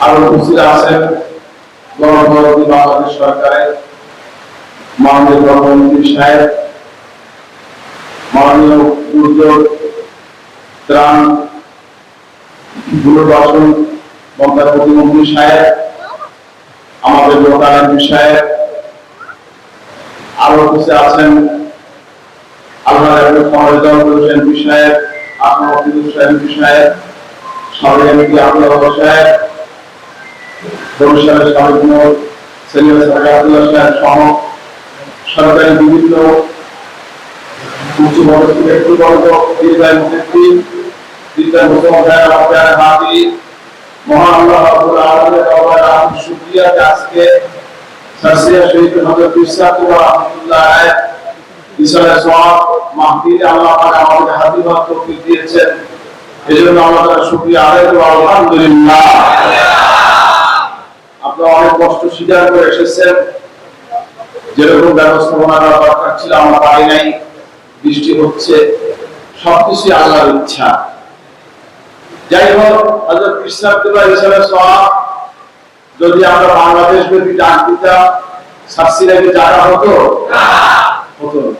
আরো উপস্থিত আছেন গণপ্রজাতন্ত্রী বাংলাদেশ সরকারের মাননীয় প্রধানমন্ত্রী সাহেব, মাননীয় দুর্যোগ ত্রাণ পুনর্বাসন মন্ত্রণালয়ের প্রতিমন্ত্রী সাহেব, আমাদের লোকাল এমপি সাহেব, আরো উপস্থিত আছেন আল্লাহ এমপি সাহেব, আপনার এমপি সাহেব, সাবেক এমপি আব্দুল সাহেব, বরিশালের সাবেক মেয়র আব্দুল্লাহ সাহেব সহ সরকারি বিভিন্ন উচ্চপদস্থ ব্যক্তিবর্গ, মহান আল্লাহ রাব্বুল আলামিনের দরবারে শুকরিয়া যে আজকে সারসিয়া শহীদ হযরত ইসহাকুর রাহমাতুল্লাহ আলাইহি ইসলামের সওয়াব মাহফিলে আল্লাহ পাক আমাদের হাজির হওয়ার তৌফিক দিয়েছেন। এজন্য আল্লাহ তাআলা শুকরিয়া আদায় করব, আলহামদুলিল্লাহ। আপনারা অনেক কষ্ট স্বীকার করে এসেছেন, যেরকম ব্যবস্থাপনা করা দরকার ছিল আমরা পাই নাই, বৃষ্টি হচ্ছে, সবকিছু আল্লাহর ইচ্ছা। যাই হোক, হযরত ইসহাকুল্লাহ ইসলামের সওয়াব যদি আমরা বাংলাদেশ ব্যাপী ডাক দিতাম, সাবসিডিতে জায়গা হতো না, হতো না।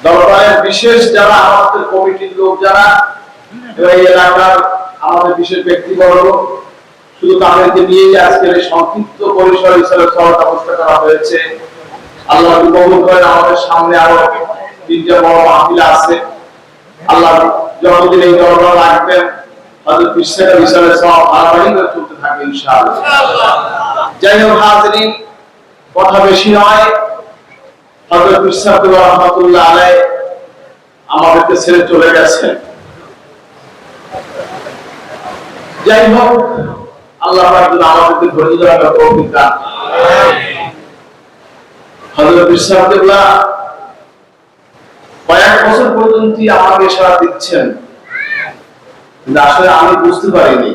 দরবারের বিশেষ যারা আমাদের কমিটির লোক যারা এই এলাকার আমাদের বিশেষ ব্যক্তিবর্গ, শুধু তাদেরকে নিয়ে আজকের এই সংক্ষিপ্ত পরিসর হিসেবে সওয়াব ব্যবস্থা করা হয়েছে। আল্লাহ কবুল করেন। আমাদের সামনে আরো 3টা বড় মাহফিল আছে। আল্লাহ যতদিন এই দরবার রাখবেন, হযরত ইসহাকুল্লাহ ইসলামের সওয়াব ধারাবাহিক ভাবে চলতে থাকবে ইনশাআল্লাহ। যাই হোক হাজিরিন, কথা বেশি নয়, হযরত ইসহাকুল্লাহ রাহমাতুল্লাহ আলাইহি আমাদেরকে ছেড়ে চলে গেছেন। যাই হোক, আল্লাহ পাক আমাদেরকে ধৈর্য ধরার তৌফিক দান করুন। হযরত ইসহাকুল্লাহ কয়েক বছর পর্যন্ত আমাকে ইশারা দিচ্ছেন, কিন্তু আসলে আমি বুঝতে পারিনি।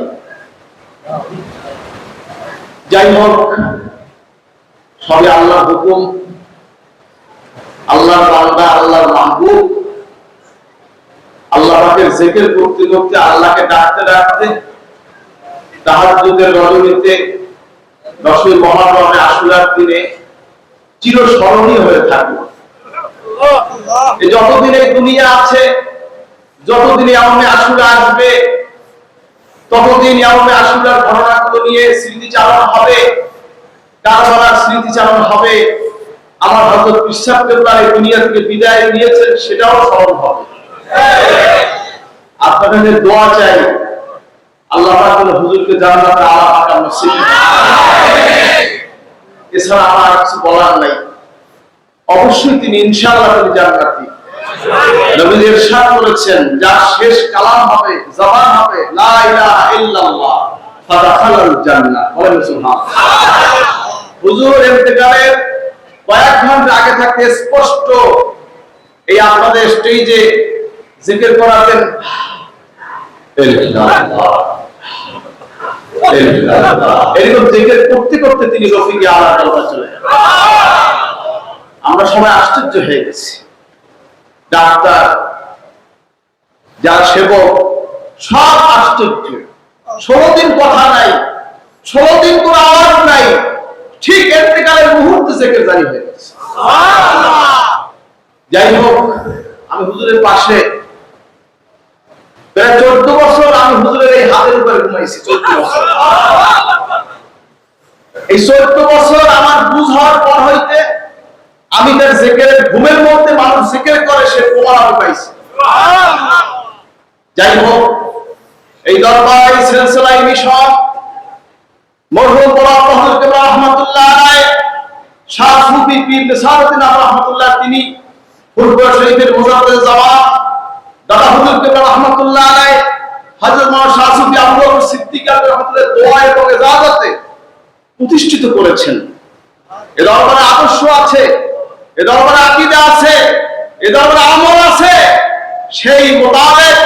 যাই হোক, সবই আল্লাহর হুকুম, আল্লাহর বান্দা, আল্লাহর মাহবুব, আল্লাহ পাকের জিকির করতে করতে, আল্লাহকে ডাকতে ডাকতে তাহাজ্জুদের রজনীতে 10 মুহররমে আশুরার দিনে চিরস্মরণীয় হয়ে থাকবে। যতদিন এই দুনিয়া আছে, যতদিন ইয়াউমে আশুরা আসবে, ততদিন ইয়াউমে আশুরার ঘটনাগুলো নিয়ে স্মৃতি চালানো হবে, কারবালার স্মৃতি চালানো হবে। আমার হযরত ইসহাকুল্লাহ এই দুনিয়া থেকে বিদায় নিয়েছেন, সেটাও স্মরণ হবে। আপনাদের দোয়া চাই, আল্লাহ পাক যেন হুজুরকে জান্নাতে আলা পাক নসিব করেন। এছাড়া আমার কিছু বলার নাই। অবশ্যই তিনি ইনশাআল্লাহ তিনি জান্নাতি। নবী ইরশাদ করেছেন, যার শেষ কালাম হবে, জবান হবে লা ইলাহা ইল্লাল্লাহ, ফাদাখালাল জান্নাহ। বলেন সুবহানাল্লাহ। হুজুর ইন্তেকালের কয়েক ঘন্টা আগে থাকতে স্পষ্ট এই আপনাদের স্টেজে জিকির করাতেন, এরকম জিকির করতে করতে তিনি রফিকে আলা দরবার চলে যান। আমরা সবাই আশ্চর্য হয়ে গেছি। ডাক্তার, যার সেবক, সব আশ্চর্য। 16 দিন কথা নাই, 16 দিন কোন আওয়াজ নাই, ঠিক ইন্তেকালের মুহূর্তে জিকির জারি হয়ে গেছে। যাই হোক, আমি হুজুরের পাশে প্রায় 14 বছর আমি হুজুরের এই হাতের উপরে ঘুমাইছি। 14 বছর। এই 14 বছর আমার বুঝ হওয়ার পর হইতে আমি তার জিকিরের, ঘুমের মধ্যে মানুষ জিকির করে, সে প্রমাণ আমি পাইছি। যাই হোক, এই দরবার সিলসিলা মিশন মরহুম বড় হযরত রাহমাতুল্লাহ আলাইহি শাহ সুফি পীর নেসারউদ্দিন রাহমাতুল্লাহ, তিনি ফুরফুরা শরীফের মুজাদ্দিদ জামান দাদা হুজুর কেবলা রাহমাতুল্লাহ আলাইহি হযরত মাওলানা শাহ সুফি আবু বকর সিদ্দিক রাহমাতুল্লাহ দোয়া এবং ইজাজতে প্রতিষ্ঠিত করেছেন। এ দরবারে আদর্শ আছে, এ দরবারে আকীদা আছে, এ দরবারে আমল আছে। সেই মোতাবেক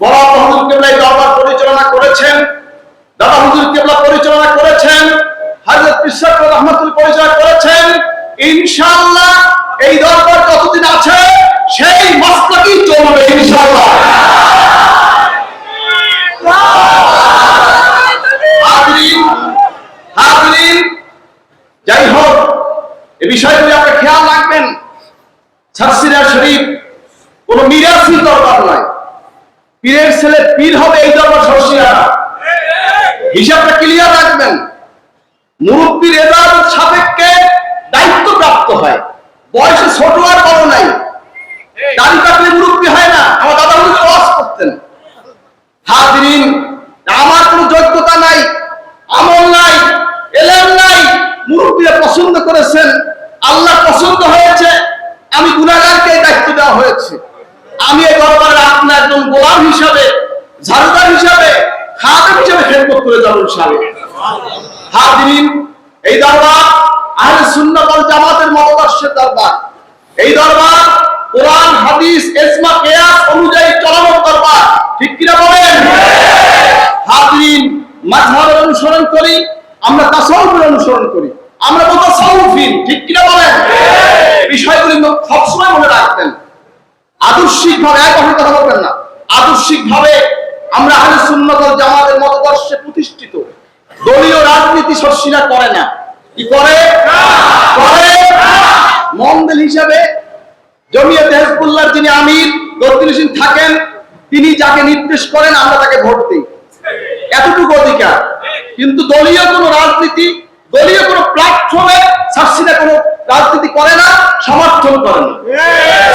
বড় হুজুর কেবলা এই দরবার পরিচালনা করেছেন, দাদা হুজুর কেবলা পরিচালনা করেছেন, হযরত ইসহাকুল্লাহ রাহমাতুল্লাহ পরিচালনা করেছেন। ইনশাআল্লাহ এই দরবার কতদিন আছে, সেই মাসলাকই চলবে ইনশাআল্লাহ। হাজিরিন, পীরের ছেলে পীর হবে এই দরবার সর্ষিয়া না। হিসাবটা ক্লিয়ার রাখবেন। মুরব্বীর এজাজত সাপেক্ষে দায়িত্ব প্রাপ্ত হয়, বয়সে ছোট আর বড় নাই। দাড়ি কাটলে মুরব্বী হয় না, আমার দাদা হুজুর ওয়াজ করতেন। হাজিরিন, আমার কোনো যোগ্যতা নাই, আমল নাই, এলেম নাই, মুরব্বীরা পছন্দ করেছেন, আল্লাহ পছন্দ হয়েছে, আমি গুনাহগারকে দায়িত্ব দেওয়া হয়েছে। আমি এই দরবারে আপনার একজন গোলাম হিসাবে, ঝাড়ুদার হিসাবে, খাদেম হিসাবে খেদমত করে যাব ইনশাআল্লাহ। হাজিরিন, এই দরবার আহলে সুন্নাত ওয়াল জামাতের মতাদর্শের দরবার। এই দরবার কোরআন, হাদিস, ইজমা, কিয়াস অনুযায়ী চলমান দরবার। ঠিক কি না বলেন? হাজিরিন, মাযহাবের অনুসরণ করি, আমরা তাসাউফের অনুসরণ করি, আমরা মুতাসাউফিন। ঠিক কি না বলেন? বিষয়গুলি সবসময় মনে রাখবেন। আদর্শিকভাবে এক কথা বলবেন না, আদর্শিকভাবে আমরা আহলে সুন্নাত ওয়াল জামাতের মতাদর্শে প্রতিষ্ঠিত। দলীয় রাজনীতি সর্ষিনা করে না। কি করে? মন্ডল হিসাবে জমিয়তে হিজবুল্লাহর যিনি আমির দরদুল হোসেন থাকেন, তিনি যাকে নির্দেশ করেন আমরা তাকে ভোট দিই, এতটুকু অধিকার। কিন্তু দলীয় কোনো রাজনীতি, দলীয় কোনো প্ল্যাটফর্মে সর্ষিনা কোনো রাজনীতি করে না, সমর্থন করে না।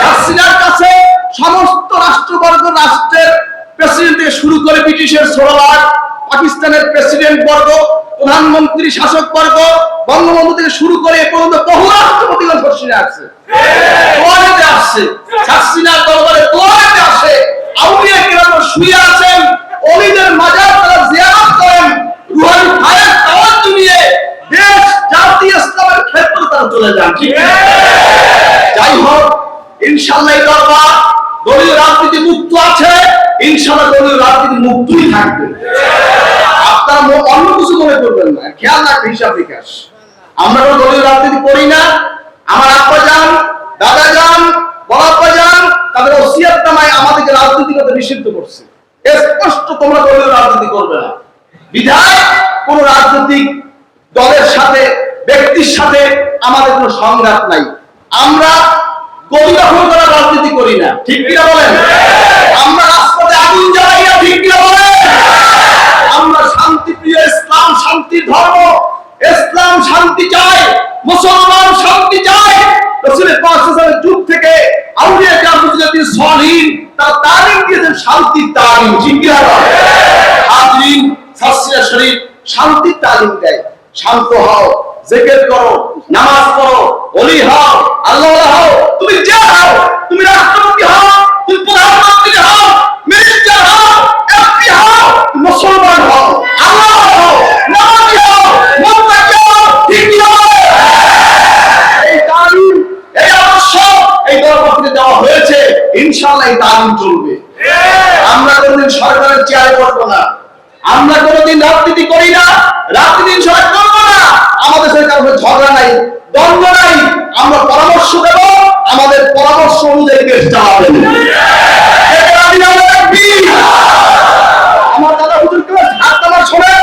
সর্ষিনার কাছে সমস্ত রাষ্ট্রবর্গ, রাষ্ট্রের প্রেসিডেন্ট থেকে শুরু করে ব্রিটিশের সোলার, পাকিস্তানের প্রেসিডেন্ট বর্গ, প্রধানমন্ত্রী, শাসক বর্গ, বঙ্গবন্ধু থেকে শুরু করে এ পর্যন্ত বহু রাষ্ট্রপতিগণ সর্ষিনা আসছে, দোয়ারেতে আসছে, সর্ষিনার দরবারে দোয়ারেতে আসে। আউলিয়া কেরাম শুয়ে আছেন, ওলিদের মাজার তারা জিয়ারত করেন, রুহানি হায়াত তাওয়াজ্জু নিয়ে দেশ জাতি ইসলামের ক্ষেত্রে তারা চলে যান। ঠিক আছে? যাই হোক, ইনশাআল্লাহ এই দরবার দলীয় রাজনীতি মুক্ত আছে, ইনশাআল্লাহ দলীয় রাজনীতি মুক্তই থাকবে। আপনারা অন্য কিছু মনে করবেন না, খেয়াল রাখবেন হিসাব বিকাশ। আমরা কোনো দলীয় রাজনীতি করি না। আমার আব্বা যান, দাদা যান, বড় আব্বা যান, তাদের ওসিয়াতনামায় আমাদেরকে রাজনীতি করতে নিষিদ্ধ করছে, স্পষ্ট তোমরা দলীয় রাজনীতি করবে না। বিধায় কোন রাজনৈতিক দলের সাথে, ব্যক্তির সাথে আমাদের কোনো সংঘাত নাই। আমরা গদি দখল করার রাজনীতি করি না। ঠিক কিনা বলেন? আমরা রাস্তাতে আগুন জ্বালাই না। ঠিক কিনা বলেন? আমরা শান্তিপ্রিয়, ইসলাম শান্তির ধর্ম, ইসলাম শান্তি চায়, মুসলমান শান্তি চায়। রাসূল পাক সাল্লাল্লাহু আলাইহি ওয়াসাল্লামের যুগ থেকে আউলিয়া কেরাম মুজাদ্দিদ সলিহিন তারা তালিম দিয়েছেন, শান্তির তালিম। ঠিক কিনা বলেন? হাজিরিন, সর্ষিনা শরীফ শান্তির তালিম দেয়। শান্ত হও, জিকির করো, নামাজ পড়ো, ওলি হও, আল্লাহওয়ালা হও। তুমি যে হও, তুমি রাষ্ট্রপতি হও, তুমি প্রধানমন্ত্রী হও, মিনিস্টার হও, এমপি হও, মুসলমান হও, আল্লাহ হও, নামাজি হও, মুত্তাকি হও। ঠিক কি হবে? এই তালিম, এই আদর্শ এই দরবার থেকে দেওয়া হয়েছে, ইনশাআল্লাহ এই তালিম চলবে। আমরা কোনদিন সরকারের চেয়ারে বসবো না, আমরা কোনদিন রাজনীতি করি না, রাজনীতি সরকার করবো না। আমাদের সাথে কারো ঝগড়া নাই, দ্বন্দ্ব নাই। আমরা পরামর্শ দেব, আমাদের পরামর্শ অনুযায়ী দেশ চালাবে। আমার দাদা হুজুরকে আপনারা শোনেন,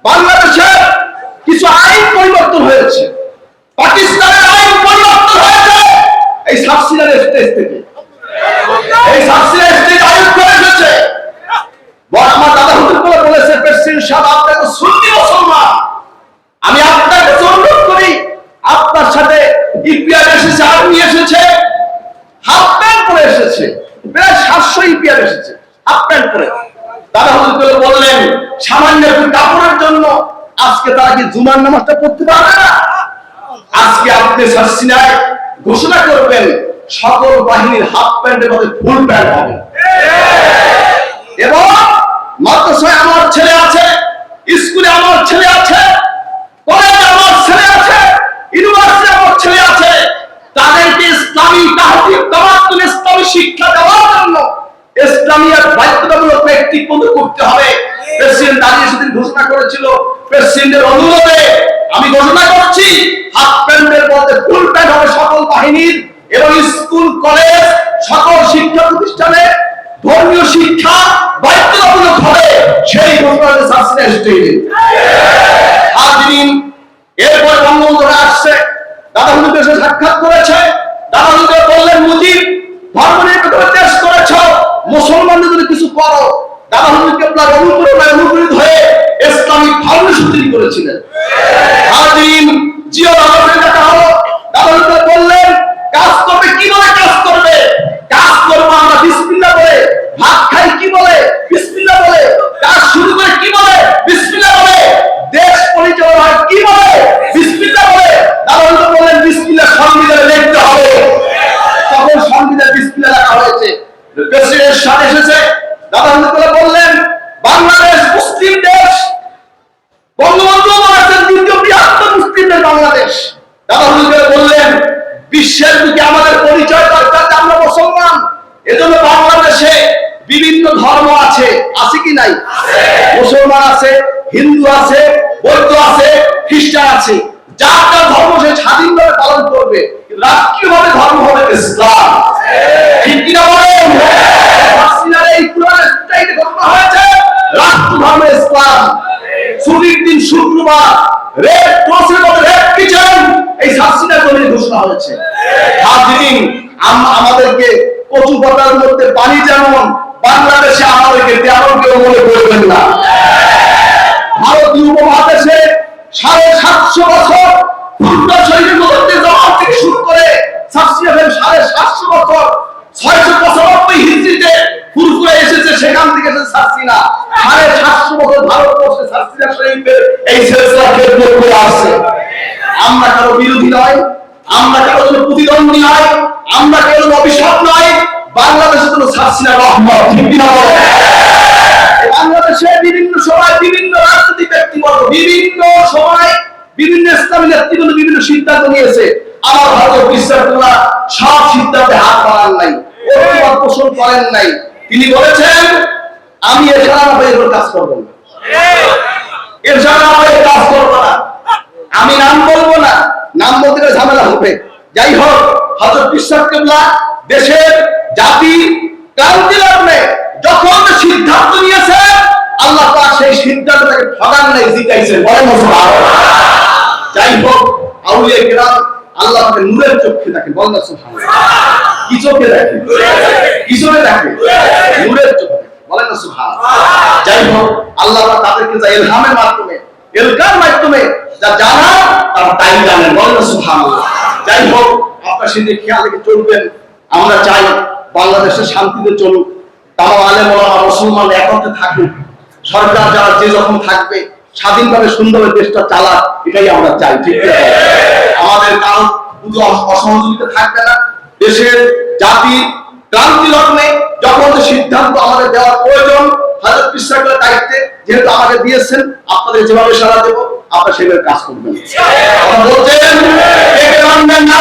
বাংলাদেশে কিছু আইন পরিবর্তন হয়েছে, পাকিস্তানের আইন পরিবর্তন হয়েছে এই সর্ষিনার স্টেজ থেকে। এই সর্ষিনার স্টেজ আইন করে এসেছে। আমার দাদা হুজুর বলেছে, প্রেসিডেন্ট সাহেব আপনি তো সুন্নি মুসলমান, আমি আপনাকে অনুরোধ করি, আপনার সাথে ইপিআর এসেছে, আর্মি এসেছে, হাফ প্যান্ট পরে এসেছে, প্রায় 700 ইপিআর এসেছে হাফ প্যান্ট পরে। দাদা হুজুর বললেন, সামান্য একটু কাপড়ের জন্য আজকে তারা কি জুমার নামাজটা পড়তে পারবে না? আজকে আপনি সর্ষিনায় ঘোষণা করবেন সকল বাহিনীর হাফ প্যান্টের মধ্যে ফুল প্যান্ট হবে। এবং মাদ্রাসায় আমার ছেলে আছে, স্কুলে আমার ছেলে আছে, কলেজে আমার ছেলে আছে, ইউনিভার্সিটি আমার ছেলে আছে, তাদেরকে ইসলামী তাহফিজ তামাত্তুল ইসলামী শিক্ষা দেওয়ার জন্য ইসলামিয়াত বাধ্যতামূলক প্র্যাকটিস করতে হবে। প্রেসিডেন্ট আলী সেদিন ঘোষণা করেছিল, প্রেসিডেন্টের অনুরোধে আমি ঘোষণা করছি হাফ প্যান্টের মধ্যে ফুল প্যান্ট হবে সকল বাহিনীর, এবং স্কুল, কলেজ, সকল শিক্ষা প্রতিষ্ঠানে ধর্মীয় শিক্ষা বাধ্যতামূলক হবে। সেই ঘোষণা সর্ষিনা স্টেজে। হাজিরিন, এরপর বঙ্গবন্ধু আসছে, দাদা হুজুরের সাথে সাক্ষাৎ করেছে। দাদা হুজুর বললেন, মুজিব ধর্মনিরপেক্ষ দেশ করেছ, মুসলমানদের যদি কিছু করো, দাদা হুজুর কেবলার অনুপ্রেরিত হয়ে ইসলামিক ফাউন্ডেশন তৈরি করেছিলেন। হাজির জিয়া রহমানের দেখা হলো, দাদা হুজুর বললেন কাজ করবে কি বলে কাজ করবে, কাজ করবো আমরা বিসমিল্লাহ বলে, ভাত খাই কি বলে বিসমিল্লাহ বলে, কাজ শুরু করে কি বলে বিসমিল্লাহ বলে, দেশ পরিচালনা হয় কি বলে বিসমিল্লাহ বলে। দাদা হুজুর বললেন বিসমিল্লাহ সংবিধানে লিখতে হবে। তখন সংবিধানে বিসমিল্লাহ লেখা হয়েছে। প্রেসিডেন্ট সাথে এসেছে, দাদা হুজুর বললেন বাংলাদেশ মুসলিম দেশ, বঙ্গবন্ধু বলেছেন দ্বিতীয় বৃহত্তম মুসলিম দেশ বাংলাদেশ। দাদা হুজুর বললেন বিশ্বের দিকে আমাদের পরিচয় দরকার, আমরা মুসলমান। এজন্য বাংলাদেশে বিভিন্ন ধর্ম আছে, আছে কি নাই? মুসলমান আছে, হিন্দু আছে, বৌদ্ধ আছে, খ্রিস্টান আছে। যার যার ধর্ম সে স্বাধীনভাবে পালন করবে, রাষ্ট্রীয়ভাবে ধর্ম হবে ইসলাম। ঠিক কিনা বলেন? এই কোরআনে ঘোষণা হয়েছে রাষ্ট্র ধর্ম ইসলাম। ছুটির দিন শুক্রবার রেড ক্রসের মধ্যে রেড কিচেন এই শাস্তিটা করে ঘোষণা হয়েছে। হাজিরিন, আমাদেরকে কচু পাতার মধ্যে পানি যেমন, বাংলাদেশে আমাদেরকে তেমন কেউ মনে করবেন না। ভারতীয় উপমহাদেশে 750 বছর পূর্ণ শরীরের মধ্যে জমা থেকে শুরু করে 750 বছর 695 হিজরিতে শুরু করে এসেছে, সেখান থেকে এসেছে সাসিনা। 750 বছর ভারতবর্ষে সাসিনা শরীফের এই সিলসিলা খেদমত করে আসছে। আমরা কারো বিরোধী নয়, আমরা কারো জন্য প্রতিদ্বন্দ্বী নয়, আমরা কারো অভিশাপ নয়। বাংলাদেশের জন্য সাসিনা রহমত। ঠিক কিনা বলেন? বাংলাদেশে বিভিন্ন সময় বিভিন্ন রাজনৈতিক ব্যক্তিবর্গ বিভিন্ন সময় বিভিন্ন ইসলামী নেতৃবৃন্দ বিভিন্ন সিদ্ধান্ত নিয়েছে। আমার ভারতের বিশ্বাসগুলা সব সিদ্ধান্তে হাত বাড়ান নাই, অভিমত পোষণ করেন নাই। তিনি বলেছেন আমি এর কাজ করবো না, কাজ করবো না, আমি নাম বলবো না, নাম বলতে ঝামেলা হবে। যাই হোক, হযরত বিশ্বাস কিবলা দেশের জাতি ক্রান্তি লগ্নে যখন সিদ্ধান্ত নিয়েছে, আল্লাহ পাক সেই সিদ্ধান্তটাকে ঠগান নাই, জিতাইছেন। বলেন সুবহানাল্লাহ। যাই হোক, আউলিয়া কিরাম আল্লাহ পাকের নূরের চোখে দেখেন। বলেন সুবহানাল্লাহ। কি চোখে দেখেন? কি চোখে দেখেন? নূরের চোখে। বলেন সুবহানাল্লাহ। যাই হোক, আল্লাহ পাক তাদেরকে যা ইলহামের মাধ্যমে, ইলকার মাধ্যমে যা জানা, তারা তাই জানেন। বলেন সুবহানাল্লাহ। যাই হোক, আপনারা সেদিকে খেয়াল রেখে চলবেন। আমরা চাই বাংলাদেশের শান্তিতে চলুক, তাও আলেম ওলামা মুসলমান একত্রে থাকুক, সরকার যারা যে যখন থাকবে স্বাধীনভাবে সুন্দরভাবে দেশটা চালাক, এটাই আমরা চাই। ঠিক আছে? আমাদের কারো পুজো অসহযোগিতা থাকবে না। দেশের জাতি ক্রান্তি লগ্নে যখন সিদ্ধান্ত আমাদের দেওয়ার প্রয়োজন, হযরত বিশ্বাসের দায়িত্বে যেহেতু আমাকে দিয়েছেন, আপনাদের যেভাবে সাড়া দেব আপনারা সেভাবে কাজ করবেন। আমরা বলছেন একে মানবেন না,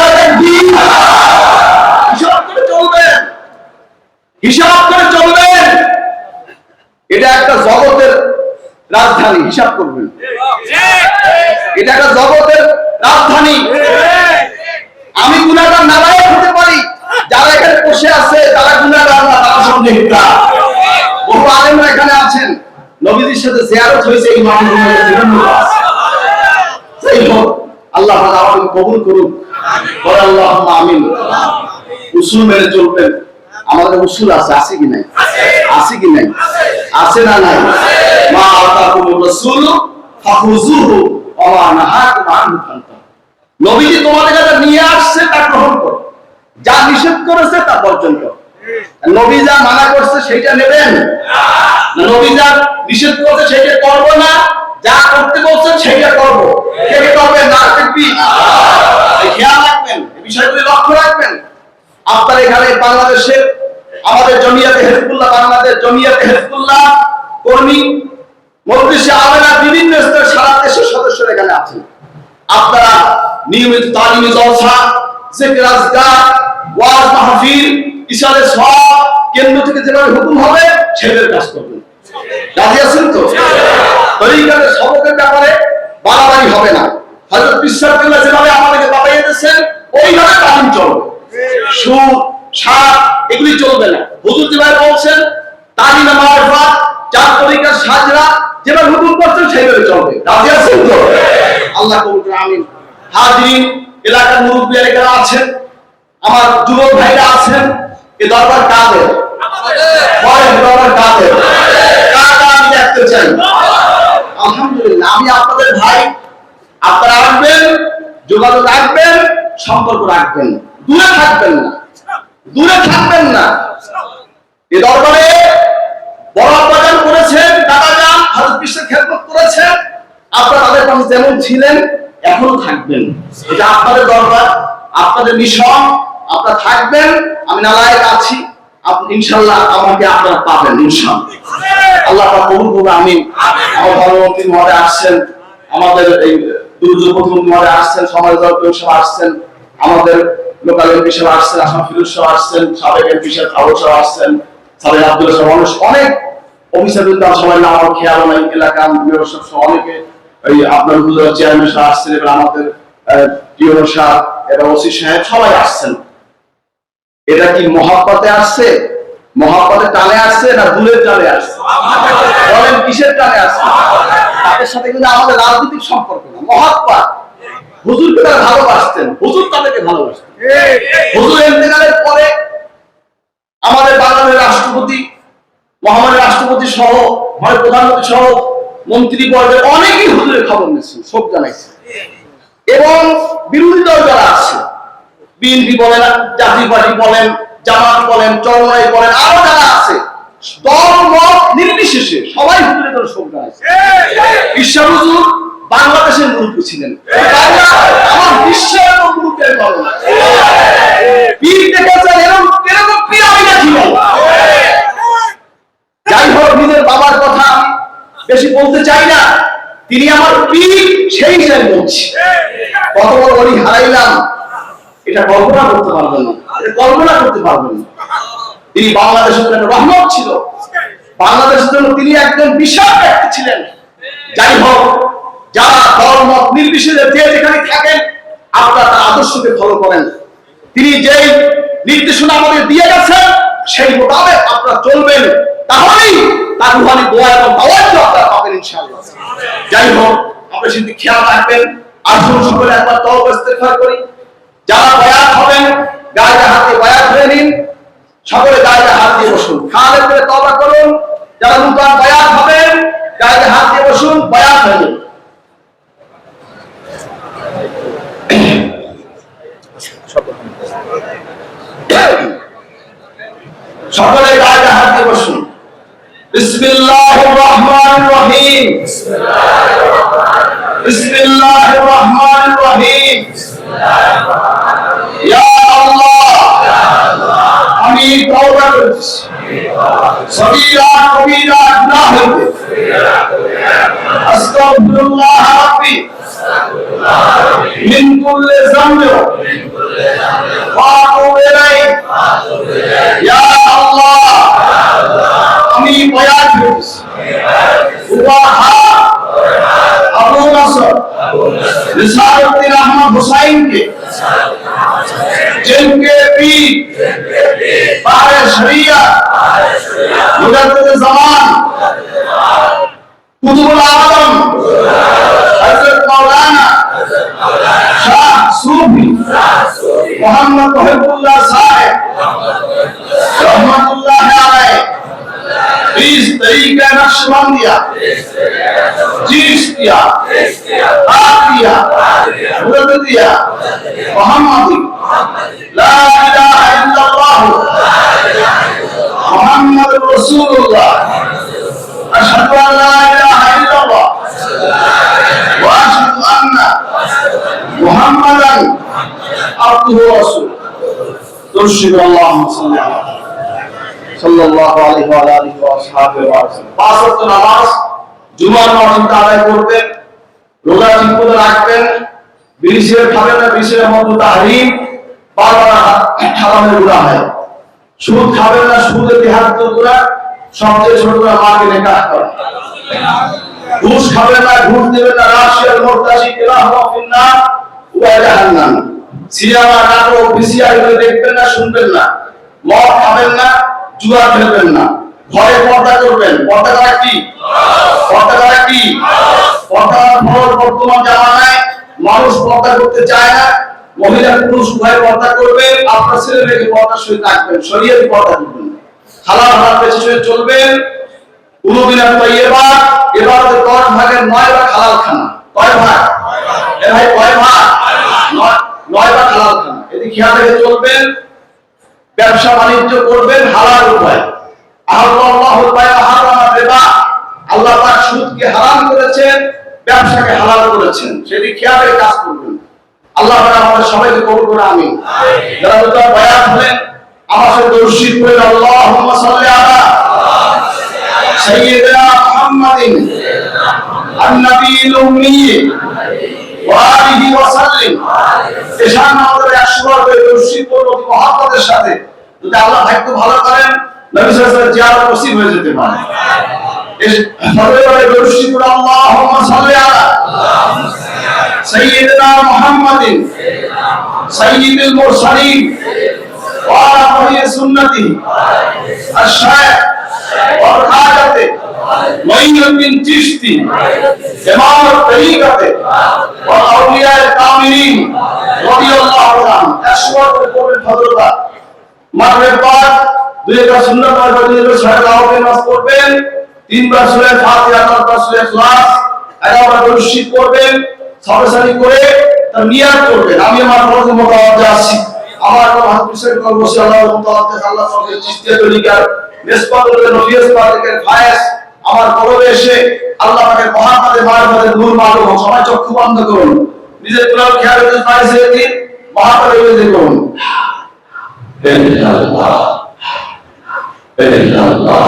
হিসাব করে চলবেন, হিসাব করে চলবেন। এটা একটা জগতের রাজধানী, হিসাব করবেন। এটা একটা জগতের রাজধানী। আমি গুনাহগার নারায়ণ হতে পারি, যারা এখানে বসে আছে তারা গুনাহগার না, তারা সন্দেহটা। বহু আলেমরা এখানে আছেন, নবীজির সাথে জিয়ারত হয়েছে এই মাহফিলে। যাই হোক, আল্লাহ তাআলা আমাদের কবুল করুন। বলেন আল্লাহুম্মা আমিন। উসুল মেনে চলবেন। আমাদের উসুল আছে, আছে কি নাই? আছে কি নাই? আছে না নাই? মা আতাকুমুর রাসূল ফাখুযুহু ওয়া মা নাহাকুম আনহু ফান্তাহু। নবীজি তোমাদের কাছে নিয়ে আসছে তা গ্রহণ করো, যা নিষেধ করেছে তা বর্জন করো। নবী যা মানা করছে সেটা নেবেন না, নবী যা নিষেধ করছে সেটা করব না, যা করতে বলছেন সেটা করব। কে করবে না? খেয়াল রাখবেন, এই বিষয়গুলি লক্ষ্য রাখবেন। আপনার এখানে বাংলাদেশের আমাদের জমিয়াতে হিজবুল্লাহ, বাংলাদেশ জমিয়াতে হিজবুল্লাহ কর্মী, মজলিসে আলেমা, বিভিন্ন স্তরের সারা দেশের সদস্যরা এখানে আছেন। আপনারা নিয়মিত তালিমি জলসা, জিকির আজকার, ওয়াজ মাহফিল, ইশারে সওয়াব কেন্দ্র থেকে যেভাবে হুকুম হবে সেভাবে কাজ করবেন। রাজি আছেন তো? তরিকাতের সবকের ব্যাপারে বাড়াবাড়ি হবে না। হযরত বিশ্বাস কিবলা যেভাবে আমাদেরকে বাড়াইয়ে দিয়েছেন ওইভাবে তালিম চলবে। সুদ, সাদ এগুলি চলবে না। হুজুর যেভাবে বলছেন তালিমে মারিফাত, চার তরিকার সাজরা যেভাবে হুকুম করছেন সেইভাবে চলবে। রাজি আছেন তো? আল্লাহ কবুল করুন, আমিন। হাজিরিন, এলাকার মুরব্বী এলাকারা আছেন, আমার যুবক ভাইরা আছেন, এ দরবার কাদের? বলেন আমার কাদের কাকা আমি দেখতে চাই। আলহামদুলিল্লাহ, আমি আপনাদের ভাই, আপনারা আসবেন, যোগাযোগ রাখবেন, সম্পর্ক রাখবেন, দূরে থাকবেন না, দূরে থাকবেন না। এ দরবারে বড় আব্বাজান করেছেন, দাদা যান হযরত বিশ্বের খেদমত করেছেন, আপনারা তাদের পাশে যেমন ছিলেন এখনো থাকবেন। এটা আপনাদের দরবার, আপনাদের মিশন, আপনারা থাকবেন। আমি নালায়েক আছি, আপনি ইনশাআল্লাহ আমাকে আপনারা পাবেন ইনশাআল্লাহ। আল্লাহ পাক কবুল করুন, আমিন। আমার ধর্মমন্ত্রী মহোদয় আসছেন, আমাদের এই দুর্যোগ প্রতিমন্ত্রী মহোদয় আসছেন, সমাজ দপ্তর সাহেব আসছেন, আমাদের লোকাল এমপি সাহেব আসছেন, আসাম ফিরোজ সাহেব আসছেন, সাবেক এমপি সাহেব খাওয়া সাহেব আসছেন, সাবেক আব্দুল সাহেব, অনেক অফিসার কিন্তু সবাই নাম আমার খেয়াল নাই, এলাকা মেয়র সাহেব অনেকে, এই আপনার হুজুর চেয়ারম্যান সাহেব আসছেন, এবার আমাদের ডিওর সাহেব, এবার ওসি সাহেব সবাই আসছেন। এটা কি মহাব্বতে আসছে, মহাব্বতে টানে আসছে না দূরের টানে আসছে? বলেন কিসের টানে আসছে? তাদের সাথে কিন্তু আমাদের রাজনৈতিক সম্পর্ক না, মহাব্বত। হুজুরকে তারা ভালোবাসতেন, হুজুর তাদেরকে ভালোবাসতেন। হুজুর ইন্তেকালের পরে আমাদের বাংলাদেশের রাষ্ট্রপতি, মহামান্য রাষ্ট্রপতি সহ, ভারতের প্রধানমন্ত্রী সহ মন্ত্রী পর্যায়ে অনেকেই হুজুরের খবর নিচ্ছেন, শোক জানাইছেন। এবং বিরোধী দল যারা আছে, বিএনপি বলেন, জাতীয় পার্টি বলেন, জামাত বলেন, চরমনাই বলেন, আরো যারা আছে, দল মত নির্বিশেষে সবাই হুজুরের জন্য শোক জানাইছে। ঈশ্বর হুজুর বাংলাদেশের মুরব্বী ছিলেন, আমার বিশ্বের মুরব্বীর বলেন পীর দেখেছেন, এরকম পীর আমি দেখি নাই। যাই হোক, নিজের বাবার কথা আমি বেশি বলতে চাই না, তিনি আমার পীর, সেই হিসাবে বলছি। কত বড় অলি হারাইলাম এটা কল্পনা করতে পারবেন না, কল্পনা করতে পারবেন না। তিনি বাংলাদেশের জন্য রহমত ছিল, বাংলাদেশের জন্য তিনি একজন বিশাল ব্যক্তি ছিলেন। যাই হোক, যারা ধর্মমত নির্বিশেষে যে যেখানে থাকেন, আপনারা তার আদর্শকে ফলো করেন। তিনি যেই নির্দেশনা আমাদের দিয়ে গেছেন সেই মোতাবেক আপনারা চলবেন, তাহলেই তার রুহানি দোয়া এবং তাওয়াজ্জু আপনারা পাবেন ইনশাআল্লাহ। যাই হোক, আপনারা সেদিকে খেয়াল রাখবেন। আসুন সকলে একবার তওবা ইস্তেগফার করি। যারা বায়াত হবেন গায়ে হাত দিয়ে বায়াত হয়ে নিন, সকলে গায়ে হাত দিয়ে বসুন, খালেদ করে তওবা করুন। যারা নতুন বায়াত হবেন গায়ে হাত দিয়ে বসুন, বায়াত হয়ে নিন। সকলে গায়ে হাত দিয়ে বসুন। বিসমিল্লাহির রহমানির রহিম, বিসমিল্লাহির রহমানির রহিম। ইয়া আল্লাহ, আমি তওবা করছি সগীরা কবিরা গুনাহ হইতে, আস্তাগফিরুল্লাহ রাব্বি মিন কুল্লি যামবি ওয়া আতুবু ইলাইহি। ইয়া আল্লাহ, আমি বায়াত করছি উবাহা আবু নাসর রিসালাতুল আহমদ হুসাইনকে, जिनके पीर बारे शरीयत मुजद्दिद ज़मान कुतुबुल आलम हज़रत मौलाना शाह सूफी मोहम्मद मुहिबुल्लाह साहिब रहमतुल्लाह अलैह इस तरीके नक्शबंदिया चिश्तिया कादिया मुजद्दिदिया मोहम्मदी ला इलाहा इल्लल्लाह मुहम्मदुर रसूलुल्लाह अशहदु अन ला इलाहा इल्लल्लाह व अशहदु अन्ना मुहम्मदन अब्दुहु व रसूलुहु। अल्लाहुम्मा সাল্লাল্লাহু আলাইহি ওয়া আলিহি ওয়া আসহাবিহি ওয়া সাল্লাম। পাঁচ ওয়াক্ত নামাজ জুমার নামাজ আদায় করবেন, রোজা ঠিকমতো রাখবেন, বিড়ি সিগারেট খাবেন না, বিড়ি সিগারেটের মধ্যে তাহরিম, বারবার হারামের গুনাহ হয়। সুদ খাবেন না, সুদের তিহাত্তর গুনাহ, সবচেয়ে ছোট গুনাহ মাকে নিকাহ করা। ঘুষ খাবেন না, ঘুষ দেবেন না, রাশিয়াল মুরতাশি কিরাহু ফিন্নার ওয়া জাহান্নাম। সিনেমা, নাটক, ভিসিআর এগুলো দেখবেন না, শুনবেন না। মদ খাবেন না, জুয়া খেলবেন না, ঘরে পর্দা করবেন। পর্দা করা কি? পর্দা করা কি? পর্দা ফরজ বর্তমান জামানায় মানুষ পর্দা করতে চায় না। মহিলা পুরুষ উভয় পর্দা করবেন। আপনার ছেলে মেয়েকে পর্দার সহিত রাখবেন, শরীয়তি পর্দা করবেন। হালাল হারাম বেছে চলবেন। উলুবিনা তাইয়্যিবা ইবাদতের 10 ভাগের 9 ভাগ হালাল খানা। কয় ভাগ? এ ভাই কয় ভাগ? 9 ভাগ হালাল খানা। এদিকে খেয়াল রেখে চলবেন। ব্যবসা বাণিজ্য করবেন হালাল উপায়। আল্লাহুল বাই'a ওয়া হারামা রিবা, আল্লাহ পাক সুদকে হারাম করেছেন, ব্যবসাকে হালাল করেছেন। সেদিকে খেয়াল রেখে কাজ করবেন। আল্লাহ পাক আমাদের সবাইকে কবুল করে আমিন। যারা তো বয়াত হলেন আমার সাথে দরুদ শরীফ পড়েন, আল্লাহুম্মা সাল্লি আলা সাইয়্যিদিনা মুহাম্মাদিন আন-নাবিয়্যিল উম্মি ওয়া আলিহি ওয়া সাল্লিম। এশান আমাদের 100 বার করে দরুদ শরীফ পড়ব মুহাম্মাদের সাথে। যদি আল্লাহ ভাগ্য ভালো করেন নবী সাল্লাল্লাহু আলাইহি ওয়াসাল্লাম জিয়ারত নসিব হয়ে যেতে পারে। সবাই দরুদ শরীফ পড়ুন, আল্লাহুম্মা সাল্লি আলা সাইয়্যিদিনা মুহাম্মাদিন সাইয়্যিদুল মুরসালিন ওয়া আলা ওয়াহি সুন্নতি আশ-শাইখ ওয়া খাজাতে মুঈনুদ্দিন চিশতি ইমাম তরিকাতে ওয়া আউলিয়ায়ে কামিলিন রাদিয়াল্লাহু আনহু। 100 বার করে পড়বেন হযরত। মাগরিব পর 2 রাকাত সুন্নাত পড়বেন, 2 রাকাত সারা দাওয়াতে নামাজ পড়বেন, 3 বার সূরা ফাতিহা, 4 বার সূরা ইখলাস, 11 বার দরুদ শরীফ পড়বেন। সবসারি করে তার নিয়াত করবেন, আমি আমার ফরজ মোতাবেক আছি। আমার হাত পিছনে করব সে আল্লাহর মোতাবেক, আল্লাহ পাকের চিস্তিয়া তরিকার নিসবতের নফিয়াস পাকের ফায়েজ আমার কলবে এসে আল্লাহ পাকের মহাব্বতে মারফতে নূর মালুম। সবাই চক্ষু বন্ধ করুন, নিজের পুরো খেয়াল করতে পাইছে দিন মহাব্বতে বলে করুন। ইল্লাল্লাহ ইল্লাল্লাহ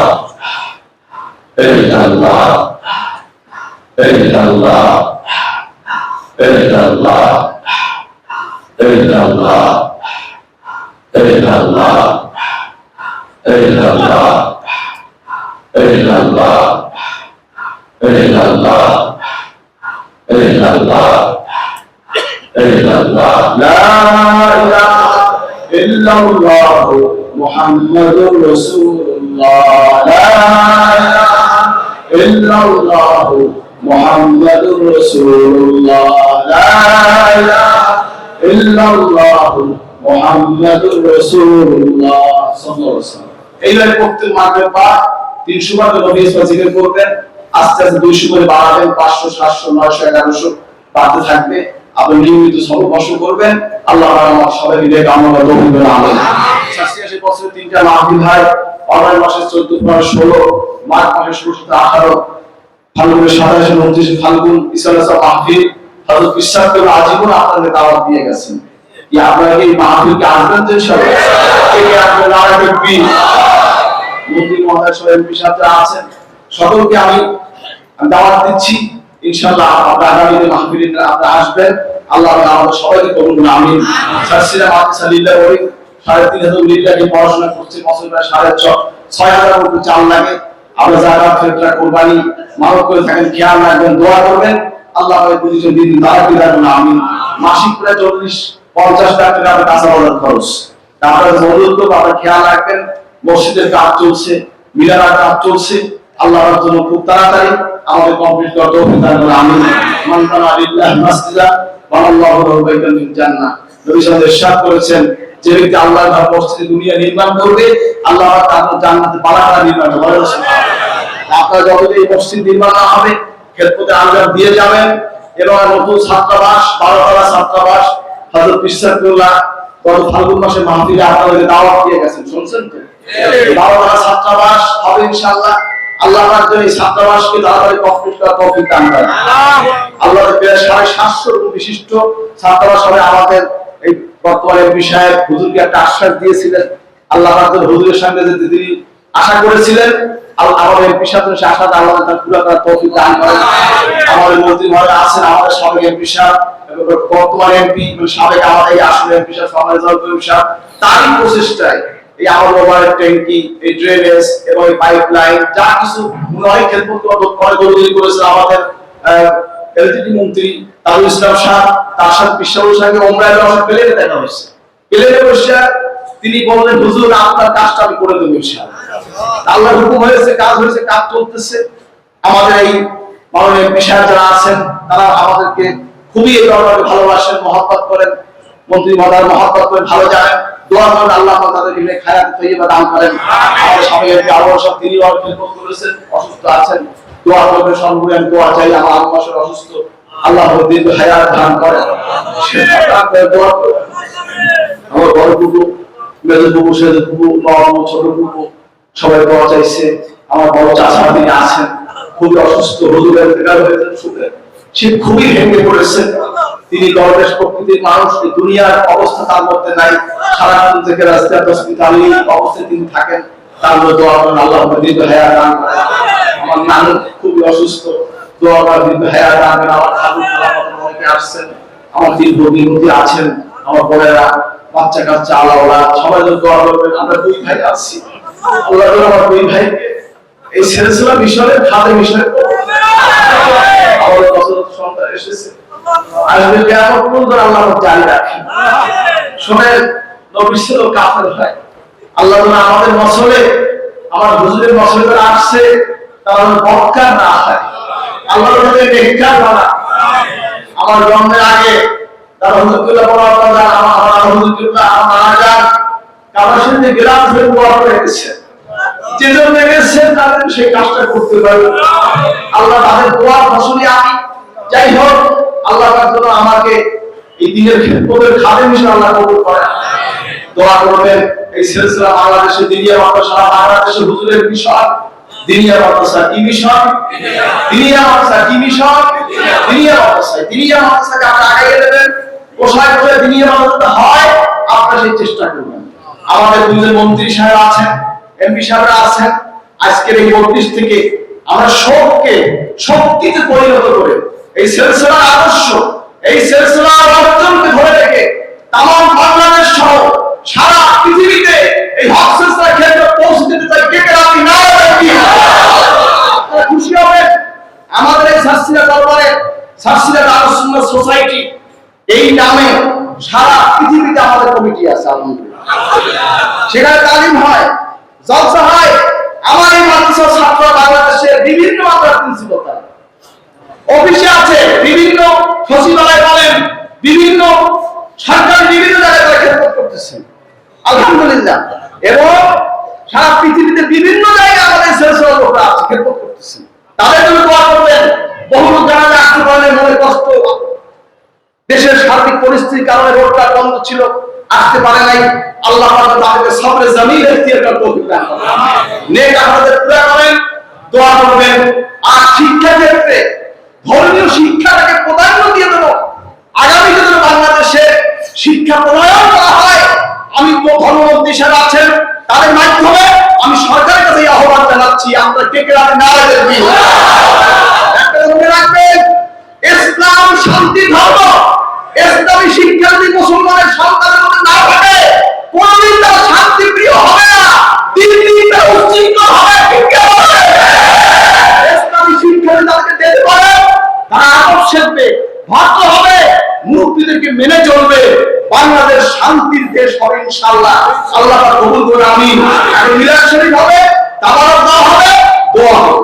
ইল্লাল্লাহ ইল্লাল্লাহ ইল্লাল্লাহ ইল্লাল্লাহ ইল্লাল্লাহ ইল্লাল্লাহ ইল্লাল্লাহ ইল্লাল্লাহ ইল্লাল্লাহ ইল্লাল্লাহ লা ইলাহা ইল্লাল্লাহ মুহাম্মাদুর রাসূলুল্লাহ লা ইলাহা ইল্লাল্লাহ মুহাম্মাদুর রাসূলুল্লাহ লা ইলাহা ইল্লাল্লাহ মুহাম্মাদুর রাসূলুল্লাহ সাল্লাল্লাহু আলাইহি ওয়াসাল্লাম। এইভাবে প্রত্যেক মাগরিব পর 300 বার নবী ইসলাম জিকির করবেন। আস্তে আস্তে 200 করে বাড়াবেন, 500 700 900 1100 বাড়তে থাকবে। আপনি নিয়মিত সববর্ষ করবেন। আল্লাহ আমার সবাই মিলে কামনা তৌফিক দান আমিন। 86 বছরে 3টা মাহফিল হয়। অনলাইন মাসে 14 15 16, মার্চ মাসে 16 18, ফাল্গুনের 27 29 ফাল্গুন ইসলাম মাহফিল হযরত ইসহাক আজীবন আপনাদের দাওয়াত দিয়ে গেছেন। কি আপনারা এই মাহফিলকে আসবেন তো ইনশাআল্লাহ? এই আপনারা নারায়ে তাকবীর। মন্ত্রী মহোদয় সহ এমপি সাহেবরা আছেন, সকলকে আমি দাওয়াত দিচ্ছি ইনশাআল্লাহ আপনারা আগামী মাহফিলে আপনারা আসবেন। আল্লাহ আমাদের সবাইকে কবুল করুন আমিন। সাসিরা মাদ্রাসা লিল্লাহ ওই 3.5 লিটার পড়াশোনা করছে, বছর প্রায় 6,500 মতো চাল লাগে। আমরা যারা ফেরত কোরবানি মানব করে থাকেন খেয়াল রাখবেন, দোয়া করবেন। আল্লাহ প্রতিজন দিন দাঁড়া দিবেন আমিন। মাসিক প্রায় 40-50 টাকা টাকা কাঁচা বাজার খরচ। আপনারা জরুরত আপনারা খেয়াল রাখবেন। মসজিদের কাজ চলছে, মিনারার কাজ চলছে। আল্লাহর জন্য খুব তাড়াতাড়ি আমাদের কমপ্লিট করতে হবে তাহলে আমিন। মান কানা লিল্লাহি মাসজিদা ওয়াল্লাহু লাহু বাইতান ফিল জান্নাহ। নবী সাল্লাল্লাহু আলাইহি ওয়াসাল্লাম করেছেন, যে ব্যক্তি আল্লাহর ঘর মসজিদে দুনিয়া নির্মাণ করবে, আল্লাহ তার জান্নাতে বারাকা নির্মাণ করবে। আপনারা যতদিন এই মসজিদ নির্মাণ না হবে খেদমতে আঞ্জাম দিয়ে যাবেন। এবং নতুন ছাত্রাবাস 12 তলা ছাত্রাবাস হযরত ইসহাকুল্লাহ গত ফাল্গুন মাসে মাহফিলে আপনাদের দাওয়াত দিয়ে গেছেন, শুনছেন তো? 12 তলা ছাত্রাবাস হবে ইনশাআল্লাহ। আল্লাহ পাক যেন এই ছাত্রাবাসকে তাড়াতাড়ি কমপ্লিট করার তৌফিক দান করেন। আল্লাহর প্রায় 750 বিশিষ্ট ছাত্রাবাস হবে। আমাদের এই বর্তমানে এমপি সাহেব হুজুরকে একটা আশ্বাস দিয়েছিলেন। আল্লাহ পাক হুজুরের সঙ্গে যেতে তিনি আশা করেছিলেন, আমাদের এমপি সাহেব সেই আশাটা আল্লাহ তাআলা পুরো করার তৌফিক দান করেন। আমাদের মন্ত্রী মহোদয় আছেন, আমাদের সাবেক এমপি সাহেব, বর্তমান এমপি সাবেক আমাদের এই আসলে এমপি সাহেব সমাজ এমপি সাহেব, তারই প্রচেষ্টায় এই আমার মোবাইল ট্যাঙ্কি, এই ড্রেনেজ এবং এই পাইপলাইন যা কিছু নয় খেদমত করেছে আমাদের এলজিডি মন্ত্রী তারুল ইসলাম সাহেব, তার সাথে বিশ্ববুল সাহেবকে ওমরায় যাওয়ার প্লেনে দেখা হয়েছে। প্লেনে বসে তিনি বললেন, হুজুর আপনার কাজটা আমি করে দেবো ইনশাআল্লাহ। আল্লাহর হুকুম হয়েছে, কাজ হয়েছে, কাজ চলতেছে। আমাদের এই মাননীয় এমপি সাহেব যারা আছেন তারা আমাদেরকে খুবই এই ধরনের ভালোবাসেন, মহব্বত করেন। মন্ত্রী মহোদয় মহব্বত করে ভালো জানেন। দোয়া করেন আল্লাহ পাক তাদেরকে নেক হায়াত তৈয়বা দান করেন। আমাদের স্বামীকে আল্লাহ সব তিনি খেদমত করেছেন, অসুস্থ আছেন, দোয়া করবেন। সর্বোপরি আমি দোয়া চাই আমার আম্মা আসলে অসুস্থ, আল্লাহ দীর্ঘ হায়াত দান করেন, দোয়া করবেন। আমার বড় কুকু, মেজো কুকু, সেজো কুকু, নরম ছোট কুকু সবাই দোয়া চাইছে। আমার বড় চাচা তিনি আছেন, খুবই অসুস্থ, হুজুরের ইন্তেকাল হয়েছে, সে খুবই ভেঙে পড়েছে। তিনি দরবেশ প্রকৃতির মানুষ, এই দুনিয়ার অবস্থা তার মধ্যে নাই, সারাক্ষণ থেকে রাস্তায় হসপিটালি অবস্থায় তিনি থাকেন। তার মধ্যে দোয়া করেন আল্লাহ দীর্ঘ হায়াত দান করেন। আমার নানু খুবই অসুস্থ, দোয়া করেন দীর্ঘ হায়াত দান করেন। আমার খালু অনেকে আসছেন, আমার দীর্ঘ বিরতি আছেন, আমার বোনেরা, বাচ্চা কাচ্চা, আলাওলা সবাই দোয়া করবেন। আমরা দুই ভাই আছি, আল্লাহ আমার দুই ভাইকে এই সিলসিলা মিশনের খাতে মিশনের আমাদের বছর সন্তান এসেছে, আসবে কিয়ামত পর্যন্ত আল্লাহ জারি রাখেন। শুনে নবী ছিল কাফের হয়, আল্লাহ আমাদের মসলে, আমার হুজুরের মসলে করে আসছে, তারা বক্কা না হয়, আল্লাহ তাদের নেককার বানা। আমার জন্মের আগে তারা হুজুরকে বলা কথা, আমার হুজুরকে মারা যান, কারণ সে গ্রাম থেকে দোয়া করে গেছে, যে জন্য গেছেন তাদের সেই কাজটা করতে পারবে। আল্লাহ তাদের দোয়ার ফসলি আমি যাই হোক, আল্লাহ তার জন্য আমাকে এই দিনের খেদমতের খাদেম হিসেবে আল্লাহ কবুল করেন। দোয়া করবেন এই সিলসিলা বাংলাদেশে দিনিয়া মাদ্রাসা, সারা বাংলাদেশে হুজুরের বিষয় দিনিয়া মাদ্রাসা কি বিষয়, দিনিয়া মাদ্রাসা কি বিষয়, দিনিয়া মাদ্রাসা, দিনিয়া মাদ্রাসাকে আপনি আগাইয়ে দেবেন। কোথায় কোথায় দিনিয়া মাদ্রাসা হয় আপনারা সেই চেষ্টা করবেন। আমাদের দুজন মন্ত্রী সাহেব আছেন, এমপি সাহেবরা আছেন, আজকের এই 32 থেকে আমরা শোককে শক্তিতে পরিণত করে এই সিলসিলার আদর্শ, এই সিলসিলার অর্জনকে ধরে রেখে তামাম বাংলাদেশ সহ সারা পৃথিবীতে এই হক সিলসিলার ক্ষেত্রে পৌঁছে দিতে চাই। কে কে রাজি না রাজি? আপনারা খুশি হবেন। আমাদের এই সার্সিলা দরবারে সার্সিলা আহলে সুন্নাত সোসাইটি এই নামে সারা পৃথিবীতে আমাদের কমিটি আছে, আলহামদুলিল্লাহ। সেখানে তালিম হয়, জলসা হয়। আমার এই মাদ্রাসার ছাত্র বাংলাদেশের বিভিন্ন মাদ্রাসার প্রিন্সিপাল অফিসে আছে, বিভিন্ন সচিবালয় বলেন, বিভিন্ন সরকারি বিভিন্ন জায়গায় তারা খেদমত করতেছেন, আলহামদুলিল্লাহ। এবং সারা পৃথিবীতে বিভিন্ন জায়গায় আমাদের সিলসিলার লোকরা আছে, খেদমত করতেছেন। তাদের জন্য দোয়া করবেন। বহু লোক জানা যায় আসতে পারলে মনে কষ্ট, দেশের সার্বিক পরিস্থিতির কারণে রোডটা বন্ধ ছিল, আসতে পারে নাই। আল্লাহ তাদেরকে সবরে জমিন ইখতিয়ার করার তৌফিক দান করেন, নেক আমাদের পুরা করেন, দোয়া করবেন। আর শিক্ষা ক্ষেত্রে ধর্মীয় শিক্ষাটাকে প্রাধান্য দিয়ে দেব। আগামী দিনে বাংলাদেশে শিক্ষা প্রণয়ন করা হয়। আমি ধর্মমন্ত্রী সাহেব আছেন, তাদের মাধ্যমে আমি সরকারের কাছে আহ্বান জানাচ্ছি, আপনারা কে কে রাজি না রাজি? একটা মনে রাখবেন, ইসলাম শান্তি ধর্ম। ইসলামী শিক্ষা যদি মুসলমানের সন্তানের মধ্যে না থাকে, কোনদিন তারা শান্তি প্রিয় হবে না, দিন দিন তারা উচ্ছৃঙ্খল হবে। ইসলামী শিক্ষা তাদেরকে দিতে পারে, তারা আদব শিখবে, ভদ্র হবে, মুরব্বীদেরকে মেনে চলবে, বাংলাদেশ শান্তির দেশ হবে ইনশাআল্লাহ। আল্লাহ কবুল করুন, আমিন। মিলাদ শরীফ হবে, তাবারক হবে, দোয়া হবে।